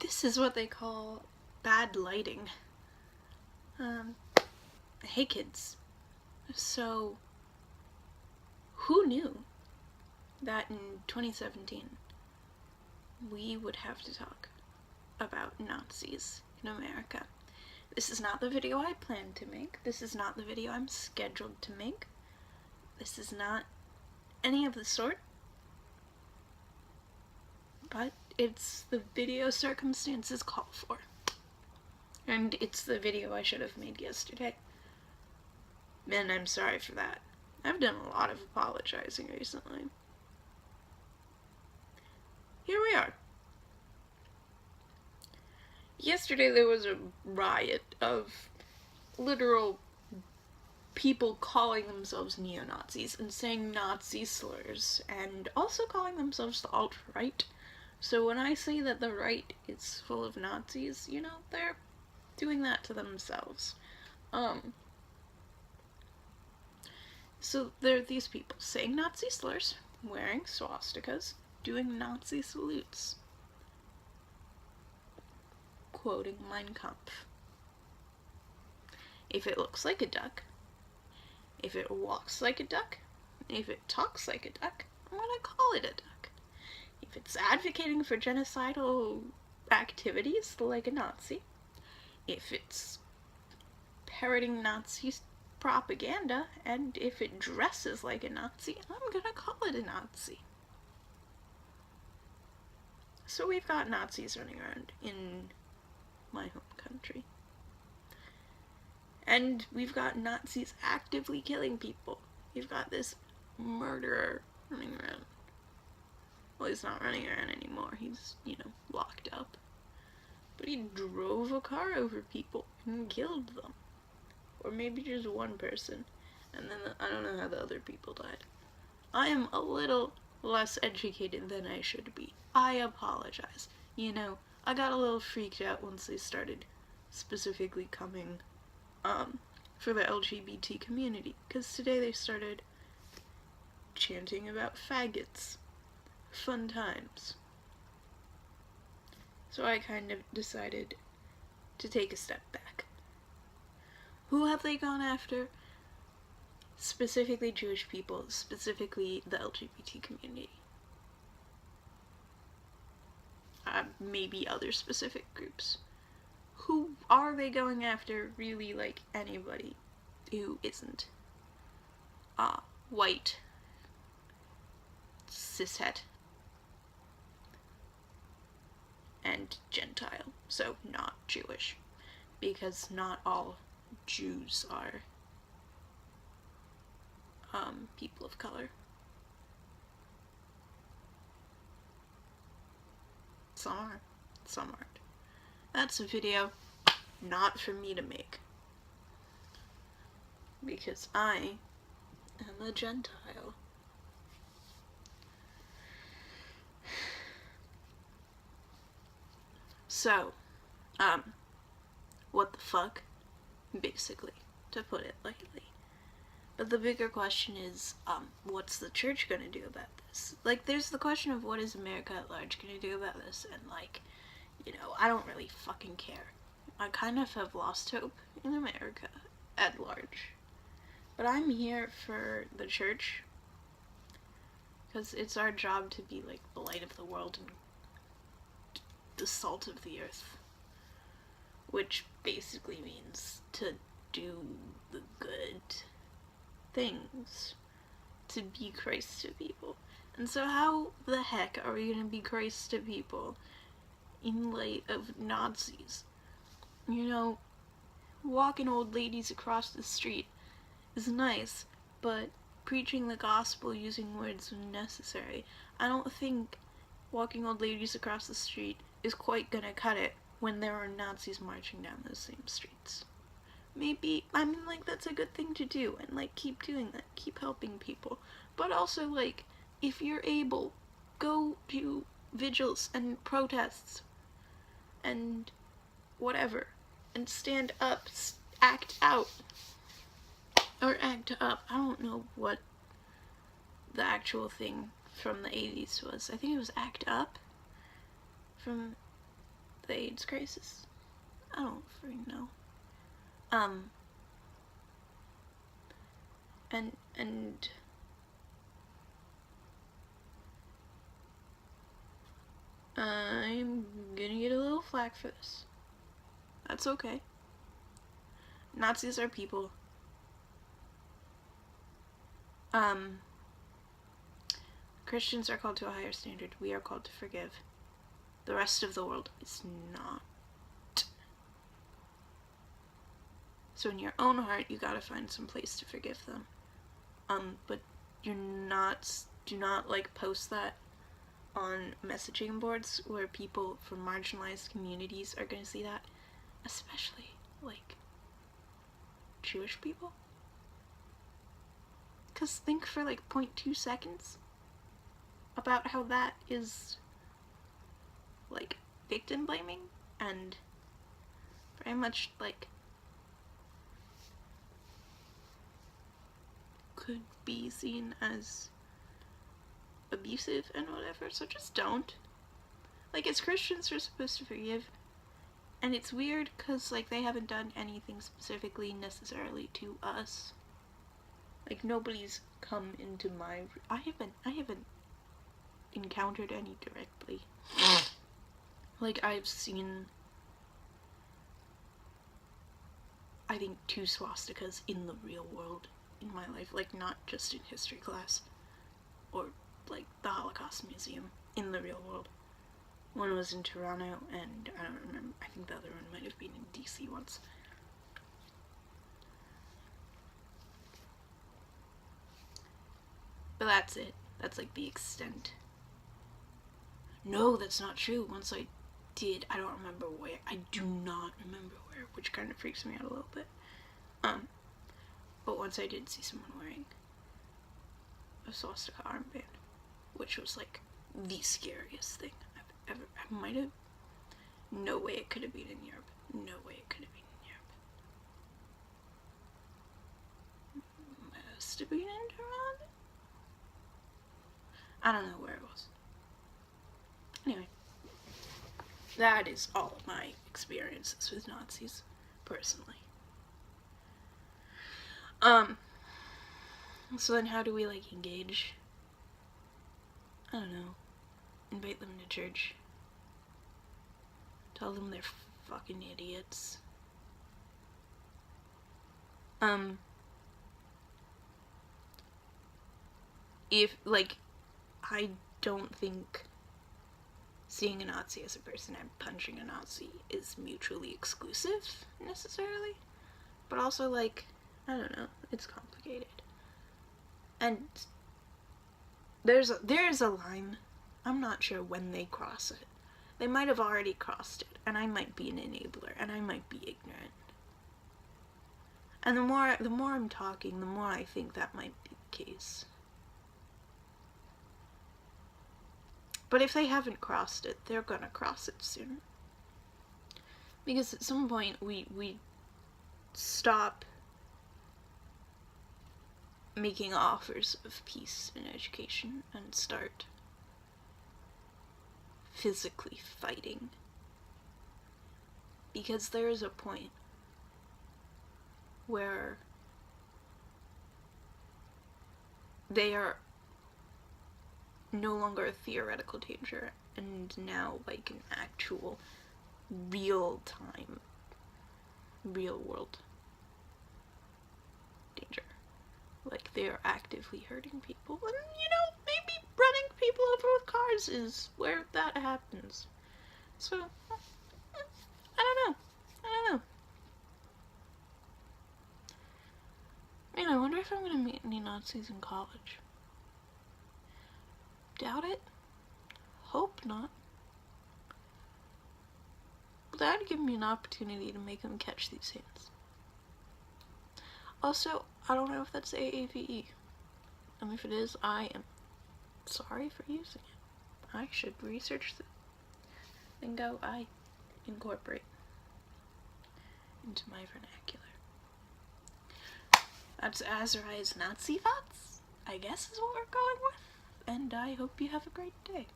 This is what they call bad lighting. Hey kids. So, who knew that in 2017 we would have to talk about Nazis in America? This is not the video I planned to make. This is not the video I'm scheduled to make. This is not any of the sort. But it's the video circumstances call for. And it's the video I should have made yesterday. And I'm sorry for that. I've done a lot of apologizing recently. Here we are. Yesterday there was a riot of literal people calling themselves neo-Nazis and saying Nazi slurs, and also calling themselves the alt-right. So when I say that the right is full of Nazis, you know, they're doing that to themselves. So there are these people saying Nazi slurs, wearing swastikas, doing Nazi salutes, quoting Mein Kampf. If it looks like a duck, if it walks like a duck, if it talks like a duck, I'm gonna call it a duck. If it's advocating for genocidal activities like a Nazi, if it's parroting Nazi propaganda, and if it dresses like a Nazi, I'm gonna call it a Nazi. So we've got Nazis running around in my home country. And we've got Nazis actively killing people. We've got this murderer running around. Well, he's not running around anymore. He's, locked up. But he drove a car over people and killed them. Or maybe just one person. And then I don't know how the other people died. I am a little less educated than I should be. I apologize. I got a little freaked out once they started specifically coming for the LGBT community. Because today they started chanting about faggots. Fun times. So I kind of decided to take a step back. Who have they gone after? Specifically Jewish people, specifically the LGBT community. Maybe other specific groups. Who are they going after? Really, like, anybody who isn't white, cishet, and Gentile, so not Jewish, because not all Jews are people of color. Some are, some aren't. That's a video not for me to make, because I am a Gentile. So, what the fuck? Basically, to put it lightly. But the bigger question is, what's the church gonna do about this? Like, there's the question of what is America at large gonna do about this, and I don't really fucking care. I kind of have lost hope in America at large. But I'm here for the church, because it's our job to be, like, the light of the world and the salt of the earth. Which basically means to do the good things, to be Christ to people. And so how the heck are we gonna be Christ to people in light of Nazis? Walking old ladies across the street is nice, but preaching the gospel using words when necessary, I don't think walking old ladies across the street is quite gonna cut it when there are Nazis marching down those same streets. Maybe, that's a good thing to do, and, keep doing that, keep helping people. But also, if you're able, go to vigils and protests, and whatever, and stand up, act out, or act up. I don't know what the actual thing from the 80s was. I think it was act up from the AIDS crisis? I don't freaking know. And I'm gonna get a little flack for this. That's okay. Nazis are people. Christians are called to a higher standard. We are called to forgive. The rest of the world is not. So in your own heart, you gotta find some place to forgive them. But do not like post that on messaging boards where people from marginalized communities are gonna see that, especially like Jewish people. Cause think for like 0.2 seconds about how that is like victim blaming and very much like could be seen as abusive and whatever, so just don't. Like, as Christians, we're supposed to forgive, and it's weird because like they haven't done anything specifically necessarily to us. Like, nobody's come into my... I haven't encountered any directly. Like, I've seen, I think, 2 swastikas in the real world in my life. Like, not just in history class. Or, like, the Holocaust Museum in the real world. One was in Toronto, and I don't remember, I think the other one might have been in DC once. But that's it. That's like the extent. No, that's not true. Once I did, I don't remember where. I do not remember where, which kind of freaks me out a little bit. But once I did see someone wearing a swastika armband, which was like the scariest thing I've ever. I might have. No way it could have been in Europe. No way it could have been in Europe. Must have been in Toronto? I don't know where it was. Anyway, that is all of my experiences with Nazis, personally. So then how do we, like, engage? I don't know. Invite them to church. Tell them they're fucking idiots. If, like, I don't think seeing a Nazi as a person and punching a Nazi is mutually exclusive, necessarily. But also, like, I don't know, it's complicated. And there's a line. I'm not sure when they cross it. They might have already crossed it, and I might be an enabler, and I might be ignorant. And the more I'm talking, the more I think that might be the case. But if they haven't crossed it, they're gonna cross it soon. Because at some point, we stop making offers of peace and education and start physically fighting. Because there is a point where they are no longer a theoretical danger and now like an actual real-time, real-world danger. Like, they are actively hurting people, and, you know, maybe running people over with cars is where that happens. So, I don't know. Man, I wonder if I'm gonna meet any Nazis in college. Doubt it. Hope not. But that'd give me an opportunity to make them catch these hands. Also, I don't know if that's AAVE. And if it is, I am sorry for using it. I should research the lingo I incorporate into my vernacular. That's Azaria's Nazi thoughts, I guess is what we're going with. And I hope you have a great day.